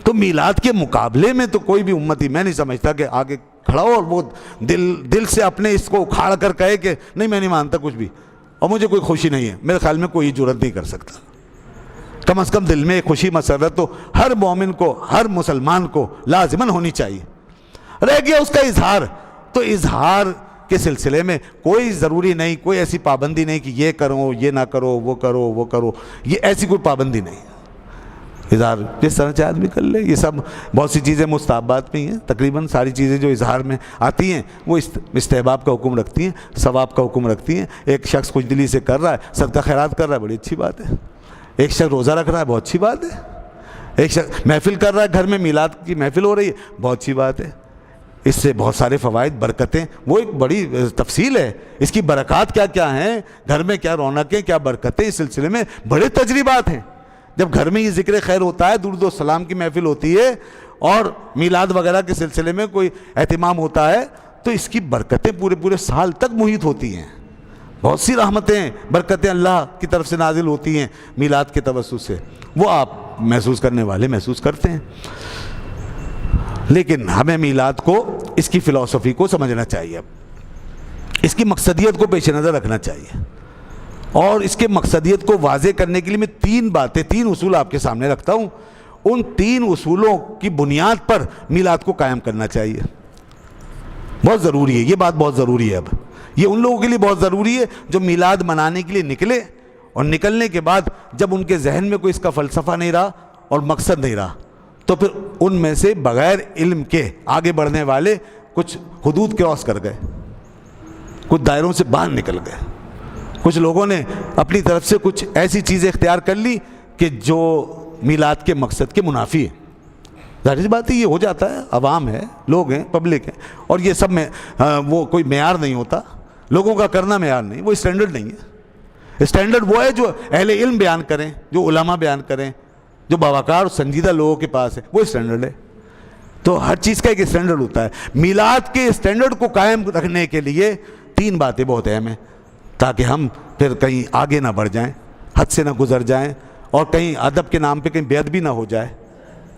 تو میلاد کے مقابلے میں تو کوئی بھی امتی میں نہیں سمجھتا کہ آگے کھڑا ہو اور وہ دل سے اپنے اس کو اکھاڑ کر کہے کہ نہیں میں نہیں مانتا کچھ بھی اور مجھے کوئی خوشی نہیں ہے. میرے خیال میں کوئی جرأت نہیں کر سکتا. کم از کم دل میں ایک خوشی مسرت تو ہر مومن کو, ہر مسلمان کو لازماً ہونی چاہیے. رہ گیا اس کا اظہار, تو اظہار کے سلسلے میں کوئی ضروری نہیں, کوئی ایسی پابندی نہیں کہ یہ کرو یہ نہ کرو, وہ کرو وہ کرو, یہ ایسی کوئی پابندی نہیں. اظہار جس طرح سے آدمی کر لے. یہ سب بہت سی چیزیں مستحبات میں ہی ہیں. تقریباً ساری چیزیں جو اظہار میں آتی ہیں وہ استحباب کا حکم رکھتی ہیں, ثواب کا حکم رکھتی ہیں. ایک شخص خوش دلی سے کر رہا ہے, صدقہ خیرات کر رہا ہے, بڑی اچھی بات ہے. ایک شخص روزہ رکھ رہا ہے, بہت اچھی بات ہے. ایک شخص محفل کر رہا ہے, گھر میں میلاد کی محفل ہو رہی ہے, بہت اچھی بات ہے. اس سے بہت سارے فوائد, برکتیں, وہ ایک بڑی تفصیل ہے. اس کی برکات کیا کیا ہیں, گھر میں کیا رونقیں, کیا برکتیں, اس سلسلے میں بڑے تجربات ہیں. جب گھر میں یہ ذکر خیر ہوتا ہے, درود و سلام کی محفل ہوتی ہے اور میلاد وغیرہ کے سلسلے میں کوئی اہتمام ہوتا ہے, تو اس کی برکتیں پورے سال تک محیط ہوتی ہیں. بہت سی رحمتیں, برکتیں اللہ کی طرف سے نازل ہوتی ہیں میلاد کے توسط سے. وہ آپ محسوس کرنے والے محسوس کرتے ہیں. لیکن ہمیں میلاد کو, اس کی فلسفی کو سمجھنا چاہیے, اس کی مقصدیت کو پیش نظر رکھنا چاہیے. اور اس کے مقصدیت کو واضح کرنے کے لیے میں 3 اصول آپ کے سامنے رکھتا ہوں. ان 3 اصولوں کی بنیاد پر میلاد کو قائم کرنا چاہیے. بہت ضروری ہے, یہ بات بہت ضروری ہے. اب یہ ان لوگوں کے لیے بہت ضروری ہے جو میلاد منانے کے لیے نکلے, اور نکلنے کے بعد جب ان کے ذہن میں کوئی اس کا فلسفہ نہیں رہا اور مقصد نہیں رہا, تو پھر ان میں سے بغیر علم کے آگے بڑھنے والے کچھ حدود کراس کر گئے, کچھ دائروں سے باہر نکل گئے. کچھ لوگوں نے اپنی طرف سے کچھ ایسی چیزیں اختیار کر لی کہ جو میلاد کے مقصد کے منافی ہے. ظاہر سی بات ہے, یہ ہو جاتا ہے, عوام ہے, لوگ ہیں, پبلک ہے, اور یہ سب میں وہ کوئی معیار نہیں ہوتا. لوگوں کا کرنا معیار نہیں, وہ اسٹینڈرڈ نہیں ہے. اسٹینڈرڈ وہ ہے جو اہل علم بیان کریں, جو علماء بیان کریں, جو باوقار اور سنجیدہ لوگوں کے پاس ہے, وہ اسٹینڈرڈ ہے. تو ہر چیز کا ایک اسٹینڈرڈ ہوتا ہے. میلاد کے اسٹینڈرڈ کو قائم رکھنے کے لیے 3 باتیں بہت اہم ہیں, تاکہ ہم پھر کہیں آگے نہ بڑھ جائیں, حد سے نہ گزر جائیں, اور کہیں ادب کے نام پہ کہیں بے ادبی نہ ہو جائے,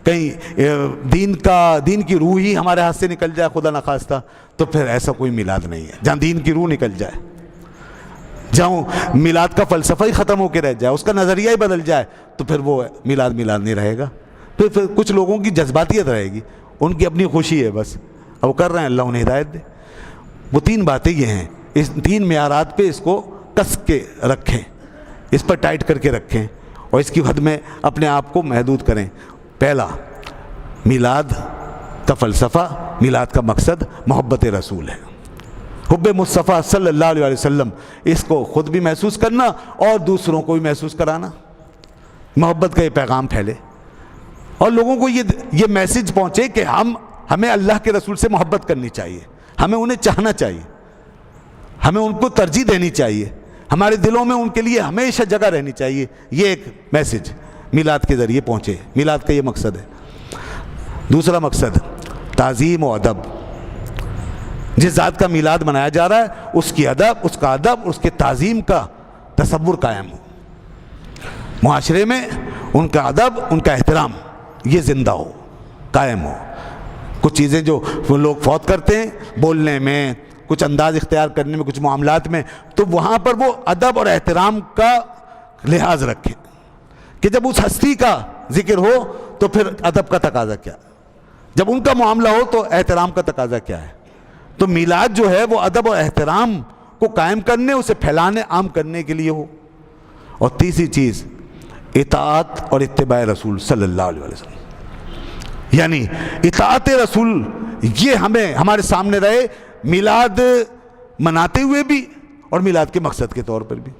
کہیں دین کی روح ہی ہمارے ہاتھ سے نکل جائے خدا نخواستہ. تو پھر ایسا کوئی میلاد نہیں ہے. جہاں دین کی روح نکل جائے, جہاں میلاد کا فلسفہ ہی ختم ہو کے رہ جائے, اس کا نظریہ ہی بدل جائے, تو پھر وہ میلاد نہیں رہے گا. پھر کچھ لوگوں کی جذباتیت رہے گی, ان کی اپنی خوشی ہے بس, وہ کر رہے ہیں, اللہ انہیں ہدایت دے. وہ 3 باتیں یہ ہیں. اس 3 معیارات پہ اس کو کس کے رکھیں, اس پر ٹائٹ کر کے رکھیں, اور اس کی حد میں اپنے آپ کو محدود کریں. پہلا, میلاد کا فلسفہ, میلاد کا مقصد محبت رسول ہے, حب مصطفیٰ صلی اللہ علیہ وسلم. اس کو خود بھی محسوس کرنا اور دوسروں کو بھی محسوس کرانا. محبت کا یہ پیغام پھیلے اور لوگوں کو یہ میسج پہنچے کہ ہمیں اللہ کے رسول سے محبت کرنی چاہیے, ہمیں انہیں چاہنا چاہیے, ہمیں ان کو ترجیح دینی چاہیے, ہمارے دلوں میں ان کے لیے ہمیشہ جگہ رہنی چاہیے. یہ ایک میسج میلاد کے ذریعے پہنچے. میلاد کا یہ مقصد ہے. دوسرا مقصد, تعظیم و ادب. جس ذات کا میلاد منایا جا رہا ہے اس کی ادب, اس کا ادب, اس کے تعظیم کا تصور قائم ہو. معاشرے میں ان کا ادب, ان کا احترام یہ زندہ ہو, قائم ہو. کچھ چیزیں جو وہ لوگ فوت کرتے ہیں بولنے میں, کچھ انداز اختیار کرنے میں, کچھ معاملات میں, تو وہاں پر وہ ادب اور احترام کا لحاظ رکھیں کہ جب اس ہستی کا ذکر ہو تو پھر ادب کا تقاضا کیا, جب ان کا معاملہ ہو تو احترام کا تقاضا کیا ہے. تو میلاد جو ہے وہ ادب اور احترام کو قائم کرنے, اسے پھیلانے, عام کرنے کے لیے ہو. اور تیسری چیز, اطاعت اور اتباع رسول صلی اللہ علیہ وسلم, یعنی اطاعت رسول یہ ہمیں ہمارے سامنے رہے, میلاد مناتے ہوئے بھی اور میلاد کے مقصد کے طور پر بھی,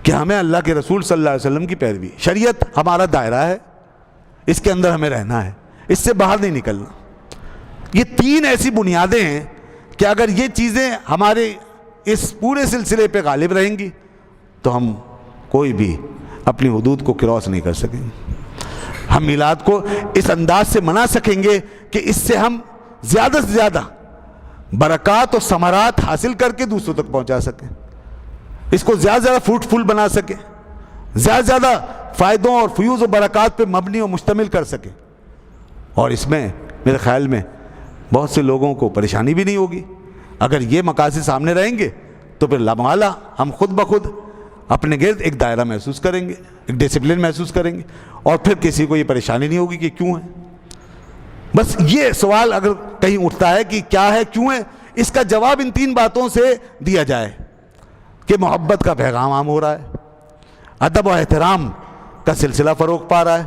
کہ ہمیں اللہ کے رسول صلی اللہ علیہ وسلم کی پیروی. شریعت ہمارا دائرہ ہے, اس کے اندر ہمیں رہنا ہے, اس سے باہر نہیں نکلنا. یہ 3 ایسی بنیادیں ہیں کہ اگر یہ چیزیں ہمارے اس پورے سلسلے پہ غالب رہیں گی تو ہم کوئی بھی اپنی حدود کو کراس نہیں کر سکیں گے. ہم میلاد کو اس انداز سے منا سکیں گے کہ اس سے ہم زیادہ سے زیادہ برکات اور ثمرات حاصل کر کے دوسروں تک پہنچا سکیں, اس کو زیادہ سے زیادہ فروٹفل بنا سکیں, زیادہ سے زیادہ فائدوں اور فیوز و برکات پہ مبنی و مشتمل کر سکیں. اور اس میں میرے خیال میں بہت سے لوگوں کو پریشانی بھی نہیں ہوگی. اگر یہ مقاصد سامنے رہیں گے تو پھر لامحالہ ہم خود بخود اپنے گرد ایک دائرہ محسوس کریں گے, ایک ڈسپلن محسوس کریں گے, اور پھر کسی کو یہ پریشانی نہیں ہوگی کہ کیوں ہے. بس یہ سوال اگر کہیں اٹھتا ہے کہ کیا ہے, کیوں ہے, اس کا جواب ان 3 باتوں سے دیا جائے کہ محبت کا پیغام عام ہو رہا ہے, ادب و احترام کا سلسلہ فروغ پا رہا ہے,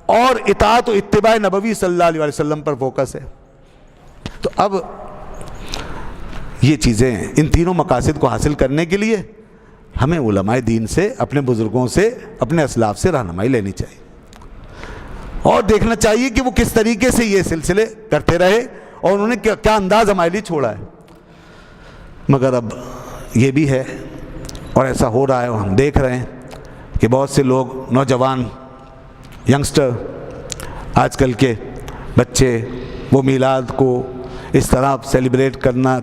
اور اطاعت و اتباع نبوی صلی اللہ علیہ وسلم پر فوکس ہے. تو اب یہ چیزیں, ان تینوں مقاصد کو حاصل کرنے کے لیے ہمیں علماء دین سے, اپنے بزرگوں سے, اپنے اسلاف سے رہنمائی لینی چاہیے, اور دیکھنا چاہیے کہ وہ کس طریقے سے یہ سلسلے کرتے رہے اور انہوں نے کیا انداز ہمارے لیے چھوڑا ہے. مگر اب یہ بھی ہے, اور ایسا ہو رہا ہے, اور ہم دیکھ رہے ہیں کہ بہت سے لوگ, نوجوان, ینگسٹر, آج کل کے بچے, وہ میلاد کو اس طرح سیلیبریٹ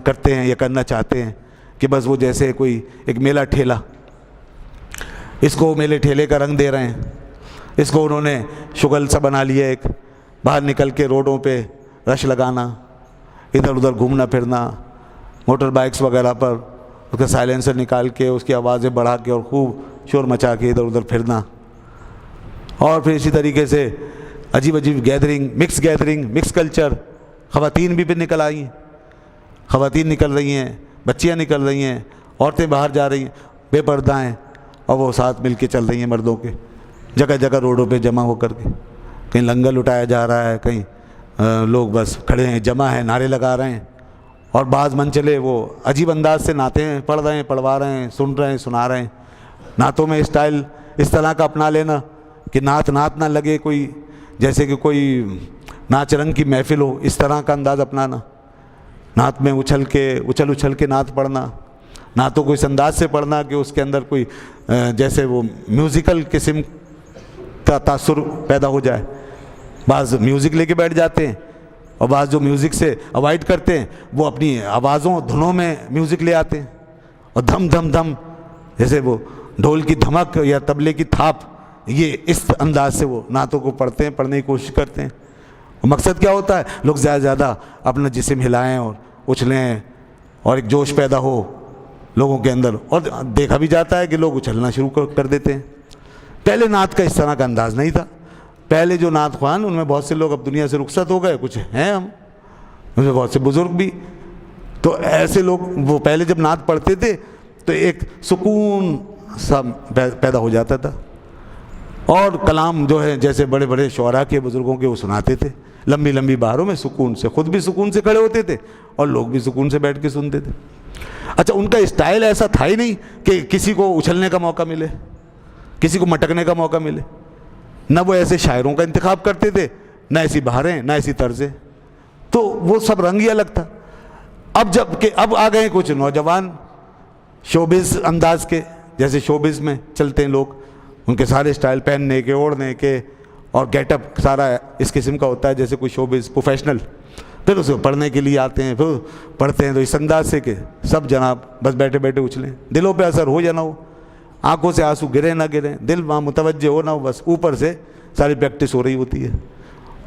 کرتے ہیں یا کرنا چاہتے ہیں کہ بس وہ جیسے کوئی ایک میلہ ٹھیلا, اس کو میلے ٹھیلے کا رنگ دے رہے ہیں, اس کو انہوں نے شغل سا بنا لیا, ایک باہر نکل کے روڈوں پہ رش لگانا, ادھر ادھر گھومنا پھرنا, موٹر بائکس وغیرہ پر اس کا سائلنسر نکال کے اس کی آوازیں بڑھا کے اور خوب شور مچا کے ادھر ادھر پھرنا, اور پھر اسی طریقے سے عجیب عجیب گیدرنگ, مکس کلچر. خواتین بھی پھر نکل آئی ہیں, خواتین نکل رہی ہیں, بچیاں نکل رہی ہیں, عورتیں باہر جا رہی ہیں, بے پردہ ہیں, اور وہ ساتھ مل کے چل رہی ہیں مردوں کے, جگہ جگہ روڈوں پہ جمع ہو کر کے, کہیں لنگر لٹایا جا رہا ہے, کہیں لوگ بس کھڑے ہیں, جمع ہیں, نعرے لگا رہے ہیں, اور بعض منچلے وہ عجیب انداز سے نعتیں پڑھ رہے ہیں, پڑھوا رہے ہیں, سن رہے ہیں, سنا رہے ہیں. نعتوں میں اسٹائل اس طرح کا اپنا لینا کہ نعت نہ لگے کوئی, جیسے کہ کوئی ناچ رنگ کی محفل ہو, اس طرح کا انداز اپنانا, نعت میں اچھل کے نعت پڑھنا, نعتوں کو اس انداز سے پڑھنا کہ اس کے اندر کوئی جیسے وہ میوزیکل قسم کا تاثر پیدا ہو جائے. بعض میوزک لے کے بیٹھ جاتے ہیں, اور بعض جو میوزک سے اوائڈ کرتے ہیں وہ اپنی آوازوں, دھنوں میں میوزک لے آتے ہیں, اور دھم دھم دھم جیسے وہ ڈھول کی دھمک یا طبلے کی تھاپ, یہ اس انداز سے وہ نعتوں کو پڑھنے کی کوشش کرتے ہیں. مقصد کیا ہوتا ہے, لوگ زیادہ سے زیادہ اپنا جسم ہلائیں اور اچھلیں, اور ایک جوش پیدا ہو لوگوں کے اندر, اور دیکھا بھی جاتا ہے کہ لوگ اچھلنا شروع کر دیتے ہیں. پہلے نعت کا اس طرح کا انداز نہیں تھا. پہلے جو نعت خوان, ان میں بہت سے لوگ اب دنیا سے رخصت ہو گئے, کچھ ہیں ہم ان میں بہت سے بزرگ بھی, تو ایسے لوگ وہ پہلے جب نعت پڑھتے تھے تو ایک سکون سا پیدا ہو جاتا تھا, اور کلام جو ہے جیسے بڑے بڑے شعراء کے, بزرگوں کے, وہ سناتے تھے لمبی لمبی بہاروں میں سکون سے, خود بھی سکون سے کھڑے ہوتے تھے اور لوگ بھی سکون سے بیٹھ کے سنتے تھے. اچھا, ان کا اسٹائل ایسا تھا ہی نہیں کہ کسی کو اچھلنے کا موقع ملے, کسی کو مٹکنے کا موقع ملے. نہ وہ ایسے شاعروں کا انتخاب کرتے تھے, نہ ایسی بہاریں, نہ ایسی طرزیں, تو وہ سب رنگ ہی الگ تھا. اب آ گئے کچھ نوجوان شوبز انداز کے, جیسے شوبز میں چلتے ہیں لوگ, ان کے سارے اسٹائل پہننے کے, اوڑھنے کے, اور گیٹ اپ سارا اس قسم کا ہوتا ہے جیسے کوئی شوبز پروفیشنل. پھر اسے پڑھنے کے لیے آتے ہیں, پھر پڑھتے ہیں تو اس انداز سے کہ سب جناب بس بیٹھے بیٹھے اچھلیں, دلوں پہ اثر ہو یا نہ ہو, آنکھوں سے آنسو گرے نہ گریں, دل وہاں متوجہ ہو نہ ہو, بس اوپر سے ساری پریکٹس ہو رہی ہوتی ہے,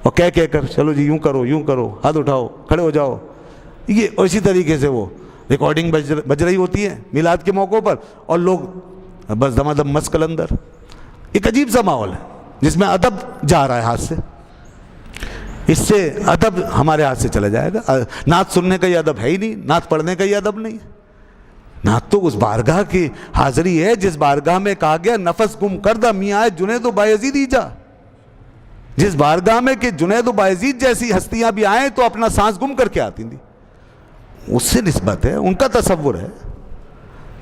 اور کہہ کر چلو جی یوں کرو, ہاتھ اٹھاؤ, کھڑے ہو جاؤ. یہ اسی طریقے سے وہ ریکارڈنگ بج رہی ہوتی ہے میلاد کے موقعوں پر, اور لوگ بس دمادم مست کلندر. ایک عجیب سا ماحول ہے جس میں ادب جا رہا ہے ہاتھ سے. اس سے ادب ہمارے ہاتھ سے چلا جائے گا. نعت سننے کا یہ ادب ہے ہی نہیں, نعت پڑھنے کا یہ ادب نہیں ہے. نعت تو اس بارگاہ کی حاضری ہے جس بارگاہ میں کہا گیا نفس گم کردہ میاں جنید و بایزید ہی جا. جس بارگاہ میں کہ جنید و بایزید جیسی ہستیاں بھی آئیں تو اپنا سانس گم کر کے آتی تھیں, اس سے نسبت ہے, ان کا تصور ہے.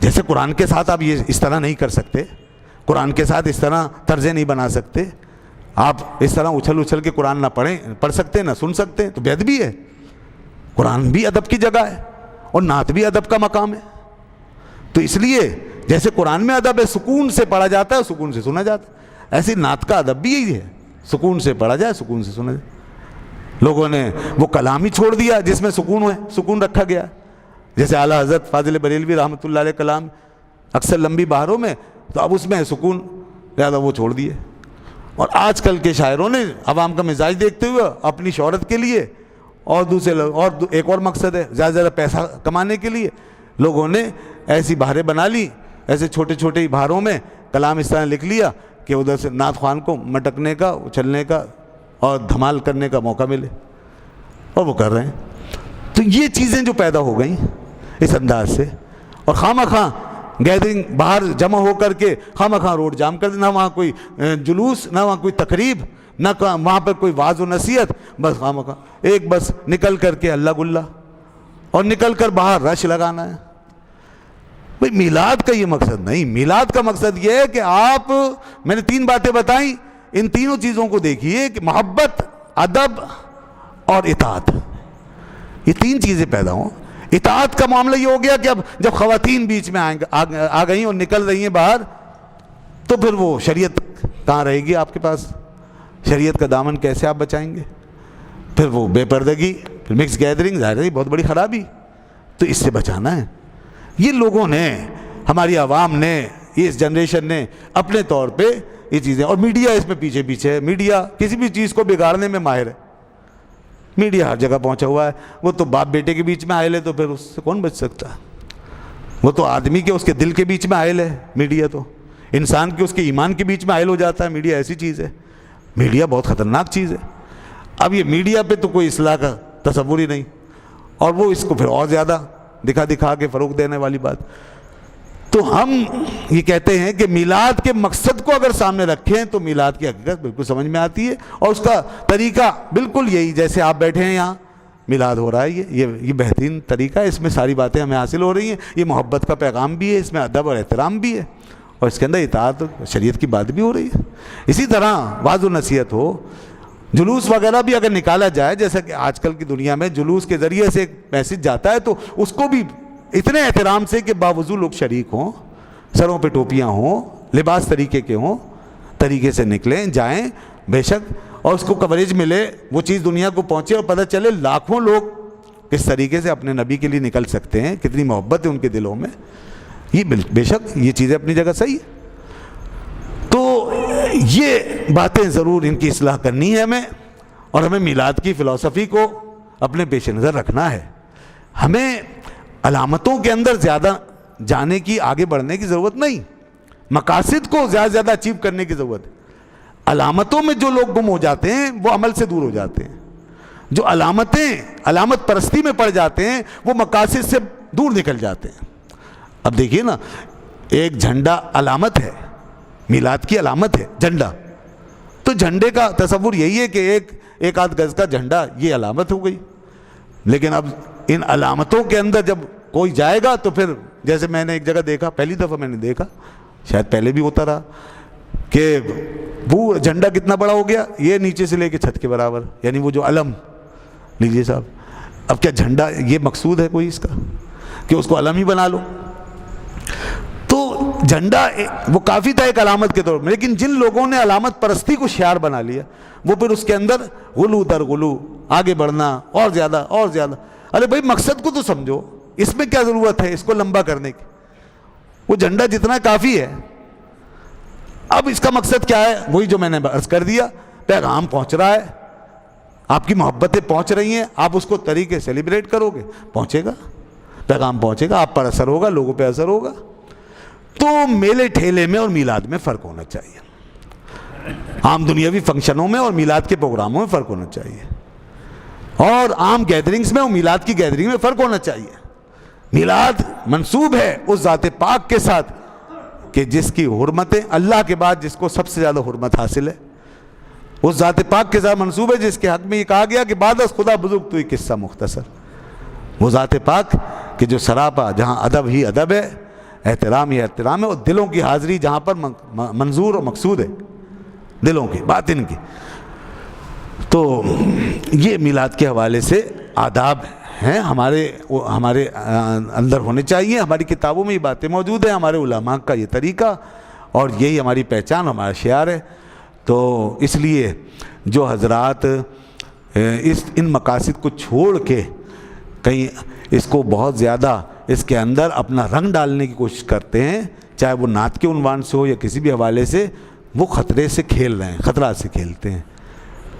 جیسے قرآن کے ساتھ آپ یہ اس طرح نہیں کر سکتے, قرآن کے ساتھ اس طرح طرزیں نہیں بنا سکتے, آپ اس طرح اچھل کے قرآن نہ پڑھ سکتے, نہ سن سکتے, تو بے ادبی ہے. قرآن بھی ادب کی جگہ ہے, اور نعت بھی ادب کا مقام ہے. تو اس لیے جیسے قرآن میں ادب ہے, سکون سے پڑھا جاتا ہے, سکون سے سنا جاتا ہے, ایسی نعت کا ادب بھی یہی ہے, سکون سے پڑھا جائے, سکون سے سنا جائے. لوگوں نے وہ کلام ہی چھوڑ دیا جس میں سکون رکھا گیا, جیسے اعلیٰ حضرت فاضل بریلوی رحمۃ اللہ علیہ کلام اکثر لمبی بہاروں میں, تو اب اس میں سکون زیادہ وہ چھوڑ دیے. اور آج کل کے شاعروں نے عوام کا مزاج دیکھتے ہوئے اپنی شہرت کے لیے اور دوسرے لوگ اور ایک اور مقصد ہے زیادہ سے زیادہ پیسہ کمانے کے لیے لوگوں نے ایسی بہاریں بنا لی، ایسے چھوٹے چھوٹے بہاروں میں کلام اس طرح لکھ لیا کہ ادھر سے نعت خوان کو مٹکنے کا، اچھلنے کا اور دھمال کرنے کا موقع ملے، اور وہ کر رہے ہیں۔ تو یہ چیزیں جو پیدا ہو گئیں اس انداز سے، اور خواہ گیدرنگ باہر جمع ہو کر کے خواہ روڈ جام کر دینا، وہاں کوئی جلوس، نہ وہاں کوئی تقریب، نہ وہاں پر کوئی واعظ و نصیحت، بس خواہ ایک بس نکل کر کے اللہ گلا اور نکل کر باہر رش لگانا ہے۔ بھئی میلاد کا یہ مقصد نہیں، میلاد کا مقصد یہ ہے کہ آپ، میں نے 3 باتیں بتائیں، ان تینوں چیزوں کو دیکھیے کہ محبت، ادب اور اطاعت، یہ 3 چیزیں پیدا ہوں۔ اطاعت کا معاملہ یہ ہو گیا کہ اب جب خواتین بیچ میں آ گئیں اور نکل رہی ہیں باہر، تو پھر وہ شریعت کہاں رہے گی آپ کے پاس؟ شریعت کا دامن کیسے آپ بچائیں گے؟ پھر وہ بے پردگی، پھر مکس گیدرنگ، ظاہر ہے بہت بڑی خرابی، تو اس سے بچانا ہے۔ یہ لوگوں نے، ہماری عوام نے، اس جنریشن نے اپنے طور پہ یہ چیزیں، اور میڈیا اس میں پیچھے ہے۔ میڈیا کسی بھی چیز کو بگاڑنے میں ماہر ہے، میڈیا ہر جگہ پہنچا ہوا ہے۔ وہ تو باپ بیٹے کے بیچ میں آئل ہے، تو پھر اس سے کون بچ سکتا ہے؟ وہ تو آدمی کے، اس کے دل کے بیچ میں آئل ہے میڈیا، تو انسان کے، اس کے ایمان کے بیچ میں آئل ہو جاتا ہے۔ میڈیا ایسی چیز ہے، میڈیا بہت خطرناک چیز ہے۔ اب یہ میڈیا پہ تو کوئی اصلاح کا تصور ہی نہیں، اور وہ اس کو پھر اور زیادہ دکھا کے فروغ دینے والی بات۔ تو ہم یہ کہتے ہیں کہ میلاد کے مقصد کو اگر سامنے رکھیں تو میلاد کی حقیقت بالکل سمجھ میں آتی ہے، اور اس کا طریقہ بالکل یہی، جیسے آپ بیٹھے ہیں یہاں میلاد ہو رہا ہے، یہ بہترین طریقہ ہے۔ اس میں ساری باتیں ہمیں حاصل ہو رہی ہیں، یہ محبت کا پیغام بھی ہے، اس میں ادب اور احترام بھی ہے، اور اس کے اندر اطاعت شریعت کی بات بھی ہو رہی ہے۔ اسی طرح واعظ و نصیحت ہو، جلوس وغیرہ بھی اگر نکالا جائے، جیسا کہ آج کل کی دنیا میں جلوس کے ذریعے سے ایک میسج جاتا ہے، تو اس کو بھی اتنے احترام سے کہ باوضو لوگ شریک ہوں، سروں پہ ٹوپیاں ہوں، لباس طریقے کے ہوں، طریقے سے نکلیں جائیں بے شک، اور اس کو کوریج ملے، وہ چیز دنیا کو پہنچے اور پتہ چلے لاکھوں لوگ کس طریقے سے اپنے نبی کے لیے نکل سکتے ہیں، کتنی محبت ہے ان کے دلوں میں۔ یہ بے شک یہ چیزیں اپنی جگہ صحیح ہے۔ تو یہ باتیں ضرور ان کی اصلاح کرنی ہے ہمیں، اور ہمیں میلاد کی فلسفی کو اپنے پیش نظر رکھنا ہے۔ ہمیں علامتوں کے اندر زیادہ جانے کی، آگے بڑھنے کی ضرورت نہیں، مقاصد کو زیادہ سے زیادہ اچیو کرنے کی ضرورت ہے۔ علامتوں میں جو لوگ گم ہو جاتے ہیں وہ عمل سے دور ہو جاتے ہیں، جو علامت پرستی میں پڑ جاتے ہیں وہ مقاصد سے دور نکل جاتے ہیں۔ اب دیکھیے نا، ایک جھنڈا علامت ہے، میلاد کی علامت ہے جھنڈا، تو جھنڈے کا تصور یہی ہے کہ ایک آدھ گز کا جھنڈا یہ علامت ہو گئی۔ لیکن اب ان علامتوں کے اندر جب کوئی جائے گا تو پھر، جیسے میں نے ایک جگہ دیکھا، پہلی دفعہ میں نے دیکھا، شاید پہلے بھی ہوتا رہا، کہ وہ جھنڈا کتنا بڑا ہو گیا، یہ نیچے سے لے کے چھت کے برابر، یعنی وہ جو علم لیجیے صاحب۔ اب کیا جھنڈا یہ مقصود ہے کوئی اس کا کہ اس کو علم ہی بنا لو؟ تو جھنڈا وہ کافی تھا ایک علامت کے طور پر، لیکن جن لوگوں نے علامت پرستی کو شعار بنا لیا، وہ پھر اس کے اندر غلو در غلو، آگے بڑھنا اور زیادہ اور زیادہ۔ ارے بھائی مقصد کو تو سمجھو، اس میں کیا ضرورت ہے اس کو لمبا کرنے کی؟ وہ جھنڈا جتنا کافی ہے۔ اب اس کا مقصد کیا ہے؟ وہی جو میں نے عرض کر دیا، پیغام پہنچ رہا ہے، آپ کی محبتیں پہنچ رہی ہیں، آپ اس کو طریقے سیلیبریٹ کرو گے، پہنچے گا، پیغام پہنچے گا، آپ پر اثر ہوگا، لوگوں پہ اثر ہوگا۔ تو میلے ٹھیلے میں اور میلاد میں فرق ہونا چاہیے، عام دنیاوی فنکشنوں میں اور میلاد کے پروگراموں میں فرق ہونا چاہیے، اور عام گیدرنگز میں اور میلاد کی گیدرنگ میں فرق ہونا چاہیے۔ میلاد منسوب ہے اس ذات پاک کے ساتھ کہ جس کی حرمتیں اللہ کے بعد جس کو سب سے زیادہ حرمت حاصل ہے، اس ذات پاک کے ساتھ منسوب ہے جس کے حق میں یہ کہا گیا کہ بعد از خدا بزرگ تو یہ قصہ مختصر۔ وہ ذات پاک کہ جو سراپا، جہاں ادب ہی ادب ہے، احترام ہی احترام ہے، اور دلوں کی حاضری جہاں پر منظور اور مقصود ہے، دلوں کی، باطن کی۔ تو یہ میلاد کے حوالے سے آداب ہیں ہمارے اندر ہونے چاہیے۔ ہماری کتابوں میں یہ باتیں موجود ہیں، ہمارے علماء کا یہ طریقہ، اور یہی ہماری پہچان، ہمارا شعار ہے۔ تو اس لیے جو حضرات ان مقاصد کو چھوڑ کے کہیں اس کو بہت زیادہ اس کے اندر اپنا رنگ ڈالنے کی کوشش کرتے ہیں، چاہے وہ نعت کے عنوان سے ہو یا کسی بھی حوالے سے، وہ خطرے سے کھیل رہے ہیں، خطرات سے کھیلتے ہیں۔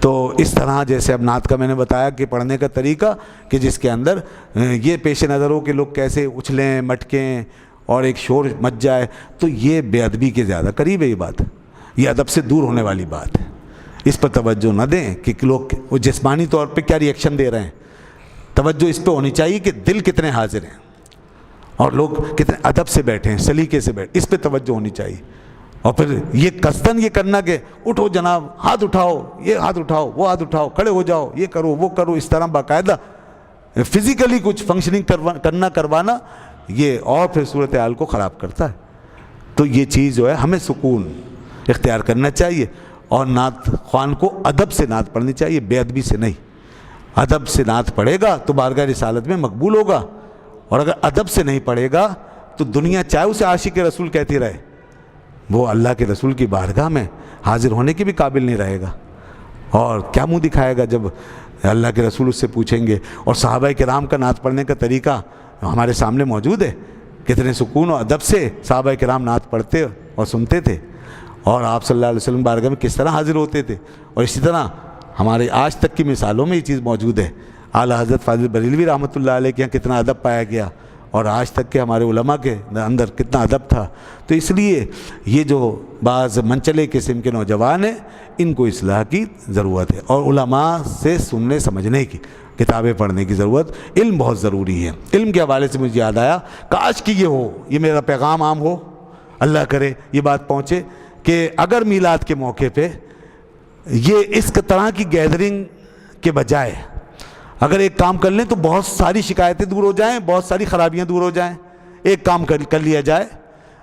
تو اس طرح جیسے اب نعت کا میں نے بتایا کہ پڑھنے کا طریقہ کہ جس کے اندر یہ پیش نظر ہو کہ لوگ کیسے اچھلیں مٹکیں اور ایک شور مچ جائے، تو یہ بے ادبی کے زیادہ قریب ہے یہ بات، یہ ادب سے دور ہونے والی بات ہے۔ اس پر توجہ نہ دیں کہ لوگ وہ جسمانی طور پہ کیا ری ایکشن دے رہے ہیں، توجہ اس پہ ہونی چاہیے کہ دل کتنے حاضر ہیں اور لوگ کتنے ادب سے بیٹھے ہیں، سلیقے سے بیٹھے، اس پہ توجہ ہونی چاہیے۔ اور پھر یہ قصداً یہ کرنا کہ اٹھو جناب، ہاتھ اٹھاؤ، یہ ہاتھ اٹھاؤ، وہ ہاتھ اٹھاؤ، کھڑے ہو جاؤ، یہ کرو وہ کرو، اس طرح باقاعدہ فزیکلی کچھ فنکشننگ کروانا، یہ اور پھر صورتحال کو خراب کرتا ہے۔ تو یہ چیز جو ہے ہمیں سکون اختیار کرنا چاہیے، اور نعت خوان کو ادب سے نعت پڑھنی چاہیے، بے ادبی سے نہیں۔ ادب سے نعت پڑھے گا تو بارگاہ رسالت میں مقبول ہوگا، اور اگر ادب سے نہیں پڑھے گا تو دنیا چاہے اسے عاشق رسول کہتی رہے، وہ اللہ کے رسول کی بارگاہ میں حاضر ہونے کے بھی قابل نہیں رہے گا، اور کیا منہ دکھائے گا جب اللہ کے رسول اس سے پوچھیں گے۔ اور صحابہ کرام کا نعت پڑھنے کا طریقہ ہمارے سامنے موجود ہے، کتنے سکون و ادب سے صحابہ کرام نعت پڑھتے اور سنتے تھے، اور آپ صلی اللہ علیہ وسلم بارگاہ میں کس طرح حاضر ہوتے تھے۔ اور اسی طرح ہمارے آج تک کی مثالوں میں یہ چیز موجود ہے۔ اعلیٰ حضرت فاضل بریلوی رحمۃ اللہ علیہ کے یہاں کتنا ادب پایا گیا، اور آج تک کے ہمارے علماء کے اندر کتنا ادب تھا۔ تو اس لیے یہ جو بعض منچلے قسم کے نوجوان ہیں، ان کو اصلاح کی ضرورت ہے، اور علماء سے سننے سمجھنے کی، کتابیں پڑھنے کی ضرورت، علم بہت ضروری ہے۔ علم کے حوالے سے مجھے یاد آیا، کاش کہ یہ ہو، یہ میرا پیغام عام ہو، اللہ کرے یہ بات پہنچے کہ اگر میلاد کے موقع پہ یہ اس طرح کی گیدرنگ کے بجائے اگر ایک کام کر لیں تو بہت ساری شکایتیں دور ہو جائیں، بہت ساری خرابیاں دور ہو جائیں۔ ایک کام کر لیا جائے،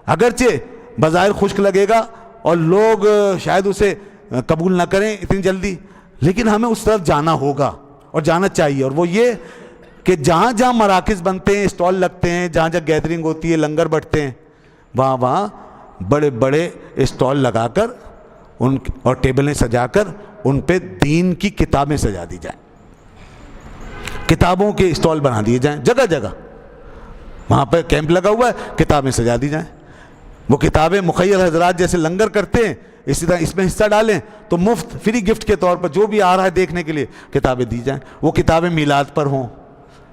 اگرچہ بظاہر خشک لگے گا اور لوگ شاید اسے قبول نہ کریں اتنی جلدی، لیکن ہمیں اس طرف جانا ہوگا اور جانا چاہیے، اور وہ یہ کہ جہاں جہاں مراکز بنتے ہیں، اسٹال لگتے ہیں، جہاں جہاں گیدرنگ ہوتی ہے، لنگر بٹتے ہیں، وہاں بڑے بڑے اسٹال لگا کر اور ٹیبلیں سجا کر ان پہ دین کی کتابیں سجا دی جائیں، کتابوں کے اسٹال بنا دیے جائیں جگہ جگہ، وہاں پہ کیمپ لگا ہوا ہے، کتابیں سجا دی جائیں۔ وہ کتابیں مخیر حضرات جیسے لنگر کرتے ہیں، اسی طرح اس میں حصہ ڈالیں تو مفت فری گفٹ کے طور پر جو بھی آ رہا ہے دیکھنے کے لیے کتابیں دی جائیں۔ وہ کتابیں میلاد پر ہوں،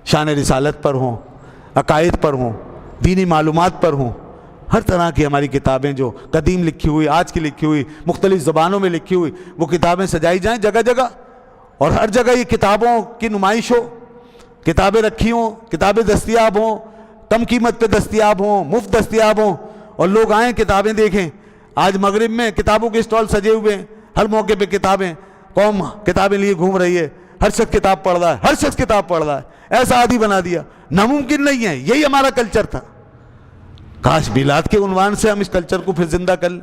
شان رسالت پر ہوں، عقائد پر ہوں، دینی معلومات پر ہوں، ہر طرح کی ہماری کتابیں جو قدیم لکھی ہوئی، آج کی لکھی ہوئی، مختلف زبانوں میں لکھی ہوئی، وہ کتابیں سجائی جائیں جگہ جگہ، اور ہر جگہ یہ کتابوں کی نمائش ہو، کتابیں رکھی ہوں، کتابیں دستیاب ہوں، کم قیمت پہ دستیاب ہوں، مفت دستیاب ہوں، اور لوگ آئیں کتابیں دیکھیں۔ آج مغرب میں کتابوں کے اسٹال سجے ہوئے ہیں، ہر موقع پہ کتابیں، قوم کتابیں لیے گھوم رہی ہے، ہر شخص کتاب پڑھ رہا ہے، ہر شخص کتاب پڑھ رہا ہے، ایسا عادی بنا دیا، ناممکن نہیں ہے، یہی ہمارا کلچر تھا۔ کاش میلاد کے عنوان سے ہم اس کلچر کو پھر زندہ کر لیں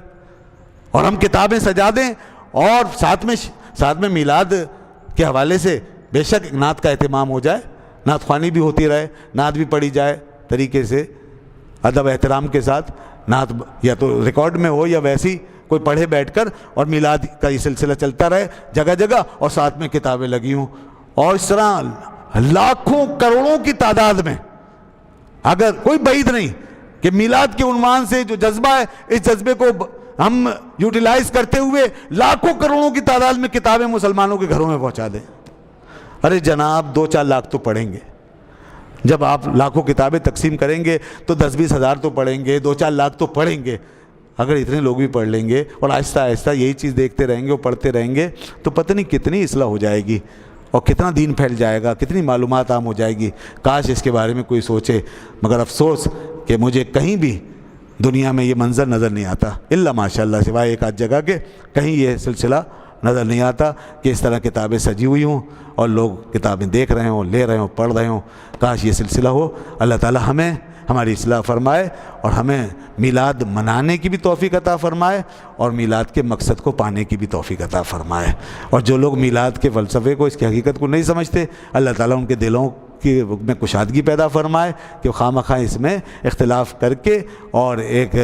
اور ہم کتابیں سجا دیں، اور ساتھ میں میلاد کے حوالے سے بے شک نعت کا اہتمام ہو جائے، نعت خوانی بھی ہوتی رہے، نعت بھی پڑھی جائے طریقے سے، ادب احترام کے ساتھ، نعت یا تو ریکارڈ میں ہو یا ویسی کوئی پڑھے بیٹھ کر، اور میلاد کا یہ سلسلہ چلتا رہے جگہ جگہ، اور ساتھ میں کتابیں لگی ہوں، اور اس طرح لاکھوں کروڑوں کی تعداد میں، اگر کوئی بعید نہیں کہ میلاد کے عنوان سے جو جذبہ ہے، اس جذبے کو ہم یوٹیلائز کرتے ہوئے لاکھوں کروڑوں کی تعداد میں کتابیں مسلمانوں کے گھروں میں پہنچا دیں۔ ارے جناب 2-4 لاکھ تو پڑھیں گے، جب آپ لاکھوں کتابیں تقسیم کریں گے تو 10-20 ہزار تو پڑھیں گے، 2-4 لاکھ تو پڑھیں گے۔ اگر اتنے لوگ بھی پڑھ لیں گے اور آہستہ آہستہ یہی چیز دیکھتے رہیں گے اور پڑھتے رہیں گے تو پتہ نہیں کتنی اصلاح ہو جائے گی اور کتنا دین پھیل جائے گا، کتنی معلومات عام ہو جائے گی۔ کاش اس کے بارے میں کوئی سوچے، مگر افسوس کہ مجھے کہیں بھی دنیا میں یہ منظر نظر نہیں آتا، الا ماشاءاللہ سوائے ایک آدھ جگہ کے، کہیں یہ سلسلہ نظر نہیں آتا کہ اس طرح کتابیں سجی ہوئی ہوں اور لوگ کتابیں دیکھ رہے ہوں، لے رہے ہوں، پڑھ رہے ہوں۔ کاش یہ سلسلہ ہو۔ اللہ تعالی ہمیں ہماری اصلاح فرمائے اور ہمیں میلاد منانے کی بھی توفیق عطا فرمائے اور میلاد کے مقصد کو پانے کی بھی توفیق عطا فرمائے۔ اور جو لوگ میلاد کے فلسفے کو، اس کی حقیقت کو نہیں سمجھتے، اللہ تعالیٰ ان کے دلوں کی میں کشادگی پیدا فرمائے کہ خواہ مخواہ اس میں اختلاف کر کے اور ایک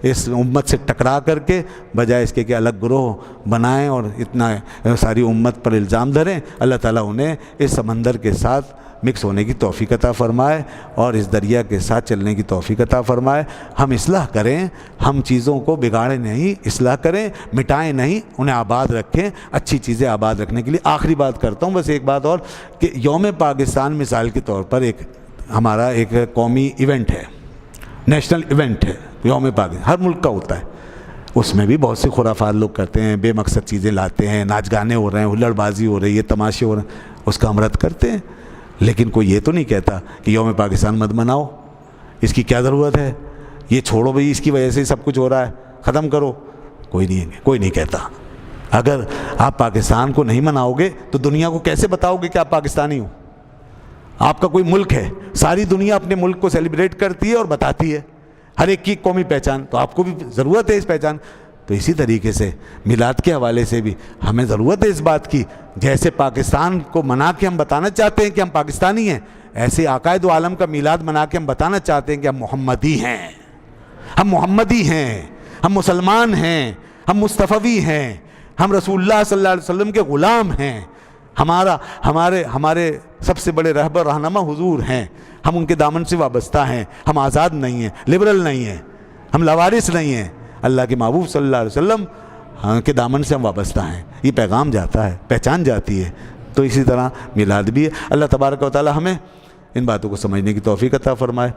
اس امت سے ٹکرا کر کے، بجائے اس کے کہ الگ گروہ بنائیں اور اتنا ساری امت پر الزام دھریں، اللہ تعالیٰ انہیں اس سمندر کے ساتھ مکس ہونے کی توفیق عطا فرمائے اور اس دریا کے ساتھ چلنے کی توفیق عطا فرمائے. ہم اصلاح کریں, ہم چیزوں کو بگاڑیں نہیں, اصلاح کریں, مٹائیں نہیں, انہیں آباد رکھیں, اچھی چیزیں آباد رکھنے کے لیے. آخری بات کرتا ہوں بس ایک بات اور, کہ یوم پاکستان مثال کے طور پر ایک ہمارا ایک قومی ایونٹ ہے, نیشنل ایونٹ ہے یوم پاکستان, ہر ملک کا ہوتا ہے. اس میں بھی بہت سے خرافات لوگ کرتے ہیں, بے مقصد چیزیں لاتے ہیں, ناچ گانے ہو رہے ہیں, ہلڑ بازی ہو رہی ہے, تماشے ہو رہے ہیں, اس کا ہم رد کرتے ہیں. لیکن کوئی یہ تو نہیں کہتا کہ یوم پاکستان مت مناؤ, اس کی کیا ضرورت ہے, یہ چھوڑو بھئی, اس کی وجہ سے سب کچھ ہو رہا ہے, ختم کرو. کوئی نہیں کہتا. اگر آپ پاکستان کو نہیں مناؤ گے تو دنیا کو کیسے بتاؤ گے کہ آپ پاکستانی ہو؟ آپ کا کوئی ملک ہے, ساری دنیا اپنے ملک کو سیلیبریٹ کرتی ہے اور بتاتی ہے, ہر ایک کی قومی پہچان, تو آپ کو بھی ضرورت ہے اس پہچان. تو اسی طریقے سے میلاد کے حوالے سے بھی ہمیں ضرورت ہے اس بات کی, جیسے پاکستان کو منا کے ہم بتانا چاہتے ہیں کہ ہم پاکستانی ہیں, ایسے آقائے دو عالم کا میلاد منا کے ہم بتانا چاہتے ہیں کہ ہم محمدی ہیں, ہم محمدی ہیں, ہم مسلمان ہیں, ہم مصطفی ہیں, ہم رسول اللہ صلی اللہ علیہ وسلم کے غلام ہیں, ہمارے سب سے بڑے رہبر رہنما حضور ہیں, ہم ان کے دامن سے وابستہ ہیں, ہم آزاد نہیں ہیں, لبرل نہیں ہیں, ہم لاوارث نہیں ہیں, اللہ کے محبوب صلی اللہ علیہ وسلم کے دامن سے ہم وابستہ ہیں. یہ پیغام جاتا ہے, پہچان جاتی ہے. تو اسی طرح میلاد بھی ہے. اللہ تبارک و تعالی ہمیں ان باتوں کو سمجھنے کی توفیق عطا فرمائے.